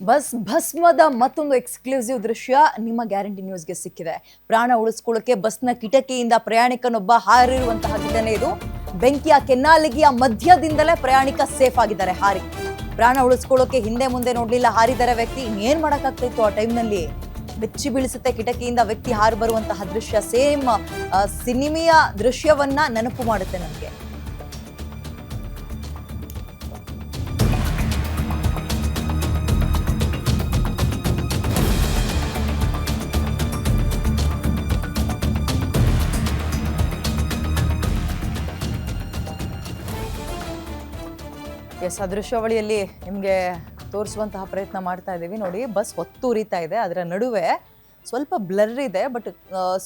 Bus ಭಸ್ಮದ ಮತ್ತೊಂದು exclusive ದೃಶ್ಯ ನಿಮ್ಮ ಗ್ಯಾರಂಟಿ ನ್ಯೂಸ್ಗೆ ಸಿಕ್ಕಿದೆ. ಪ್ರಾಣ ಉಳಿಸ್ಕೊಳ್ಳೋಕೆ ಬಸ್ನ ಕಿಟಕಿಯಿಂದ ಪ್ರಯಾಣಿಕನೊಬ್ಬ ಹಾರಿರುವಂತಹ ಘಟನೆ ಇದು. ಬೆಂಕಿಯ ಕೆನ್ನಾಲಿಗೆಯ ಮಧ್ಯದಿಂದಲೇ ಪ್ರಯಾಣಿಕ ಸೇಫ್ ಆಗಿದ್ದಾರೆ ಹಾರಿ. ಪ್ರಾಣ ಉಳಿಸ್ಕೊಳ್ಳೋಕೆ ಹಿಂದೆ ಮುಂದೆ ನೋಡ್ಲಿಲ್ಲ ಹಾರಿದರೆ ವ್ಯಕ್ತಿ. ಇನ್ನೇನ್ ಮಾಡಕ್ಕಾಗ್ತಿತ್ತು ಆ ಟೈಮ್ನಲ್ಲಿ. ಬೆಚ್ಚಿ ಬೀಳಿಸುತ್ತೆ ಕಿಟಕಿಯಿಂದ ವ್ಯಕ್ತಿ ಹಾರಿ ಬರುವಂತಹ ದೃಶ್ಯ. ಸೇಮ್ ಸಿನಿಮೆಯ ದೃಶ್ಯವನ್ನ ನೆನಪು ಮಾಡುತ್ತೆ ನನಗೆ. ಎಸ್, ಆ ದೃಶ್ಯಾವಳಿಯಲ್ಲಿ ನಿಮಗೆ ತೋರಿಸುವಂತಹ ಪ್ರಯತ್ನ ಮಾಡ್ತಾ ಇದ್ದೀವಿ. ನೋಡಿ, ಬಸ್ ಹೊತ್ತು ಉರಿತಾ ಇದೆ. ಅದರ ನಡುವೆ ಸ್ವಲ್ಪ ಬ್ಲರ್ ಇದೆ, ಬಟ್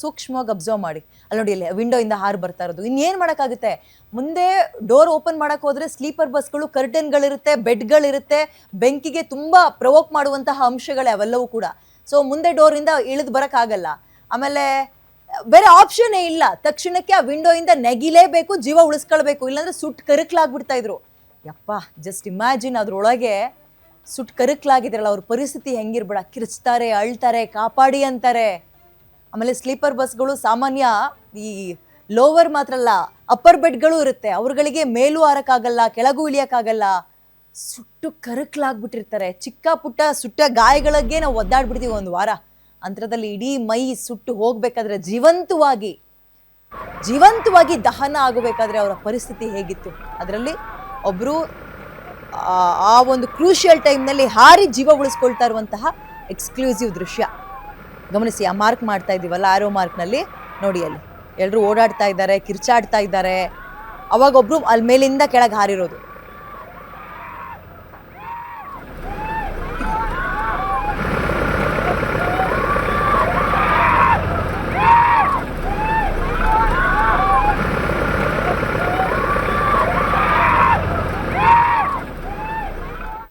ಸೂಕ್ಷ್ಮವಾಗಿ ಅಬ್ಸರ್ವ್ ಮಾಡಿ. ಅಲ್ಲಿ ನೋಡಿ, ಅಲ್ಲಿ ವಿಂಡೋ ಇಂದ ಹಾರು ಬರ್ತಾ ಇರೋದು. ಇನ್ನೇನು ಮಾಡೋಕ್ಕಾಗುತ್ತೆ? ಮುಂದೆ ಡೋರ್ ಓಪನ್ ಮಾಡೋಕೆ ಹೋದ್ರೆ ಸ್ಲೀಪರ್ ಬಸ್ಗಳು, ಕರ್ಟನ್ಗಳಿರುತ್ತೆ, ಬೆಡ್ಗಳಿರುತ್ತೆ, ಬೆಂಕಿಗೆ ತುಂಬ ಪ್ರವೋಕ್ ಮಾಡುವಂತಹ ಅಂಶಗಳೇ ಅವೆಲ್ಲವೂ ಕೂಡ. ಸೊ ಮುಂದೆ ಡೋರಿಂದ ಇಳಿದು ಬರೋಕ್ಕಾಗಲ್ಲ. ಆಮೇಲೆ ಬೇರೆ ಆಪ್ಷನ್ನೇ ಇಲ್ಲ. ತಕ್ಷಣಕ್ಕೆ ಆ ವಿಂಡೋ ಇಂದ ನೆಗಿಲೇಬೇಕು, ಜೀವ ಉಳಿಸ್ಕೊಳ್ಬೇಕು, ಇಲ್ಲಾಂದ್ರೆ ಸುಟ್ಟು ಕರಕಲಾಗ್ಬಿಡ್ತಾ ಇದ್ರು. ಯಪ್ಪ, ಜಸ್ಟ್ ಇಮ್ಯಾಜಿನ್, ಅದ್ರೊಳಗೆ ಸುಟ್ಟು ಕರಕಲಾಗಿದ್ರಲ್ಲ, ಅವ್ರ ಪರಿಸ್ಥಿತಿ ಹೆಂಗಿರ್ಬೇಡ. ಕಿರ್ಚ್ತಾರೆ, ಅಳ್ತಾರೆ, ಕಾಪಾಡಿ ಅಂತಾರೆ. ಆಮೇಲೆ ಸ್ಲೀಪರ್ ಬಸ್ಗಳು ಸಾಮಾನ್ಯ ಈ ಲೋವರ್ ಮಾತ್ರ ಅಲ್ಲ, ಅಪ್ಪರ್ ಬೆಡ್ಗಳು ಇರುತ್ತೆ. ಅವ್ರಗಳಿಗೆ ಮೇಲೂ ಹಾರಕ್ಕಾಗಲ್ಲ, ಕೆಳಗೂ ಇಳಿಯೋಕ್ಕಾಗಲ್ಲ. ಸುಟ್ಟು ಕರಕಲಾಗ್ಬಿಟ್ಟಿರ್ತಾರೆ. ಚಿಕ್ಕ ಪುಟ್ಟ ಸುಟ್ಟ ಗಾಯಗಳಿಗೆ ನಾವು ಒದ್ದಾಡ್ಬಿಡ್ತೀವಿ ಒಂದು ವಾರ. ಅಂತರದಲ್ಲಿ ಇಡೀ ಮೈ ಸುಟ್ಟು ಹೋಗ್ಬೇಕಾದ್ರೆ ಜೀವಂತವಾಗಿ ದಹನ ಆಗಬೇಕಾದ್ರೆ ಅವರ ಪರಿಸ್ಥಿತಿ ಹೇಗಿತ್ತು. ಅದರಲ್ಲಿ ಒಬ್ಬರು ಆ ಒಂದು ಕ್ರೂಷಿಯಲ್ ಟೈಮ್ನಲ್ಲಿ ಹಾರಿ ಜೀವ ಉಳಿಸ್ಕೊಳ್ತಾ ಇರುವಂತಹ ಎಕ್ಸ್ಕ್ಲೂಸಿವ್ ದೃಶ್ಯ ಗಮನಿಸಿ. ಆ ಮಾರ್ಕ್ ಮಾಡ್ತಾ ಇದ್ದೀವಲ್ಲ, ಆರೋ ಮಾರ್ಕ್ನಲ್ಲಿ ನೋಡಿ, ಅಲ್ಲಿ ಎಲ್ಲರೂ ಓಡಾಡ್ತಾ ಇದ್ದಾರೆ, ಕಿರ್ಚಾಡ್ತಾ ಇದ್ದಾರೆ. ಅವಾಗ ಒಬ್ರು ಅಲ್ಲಿ ಮೇಲಿಂದ ಕೆಳಗೆ ಹಾರಿರೋದು.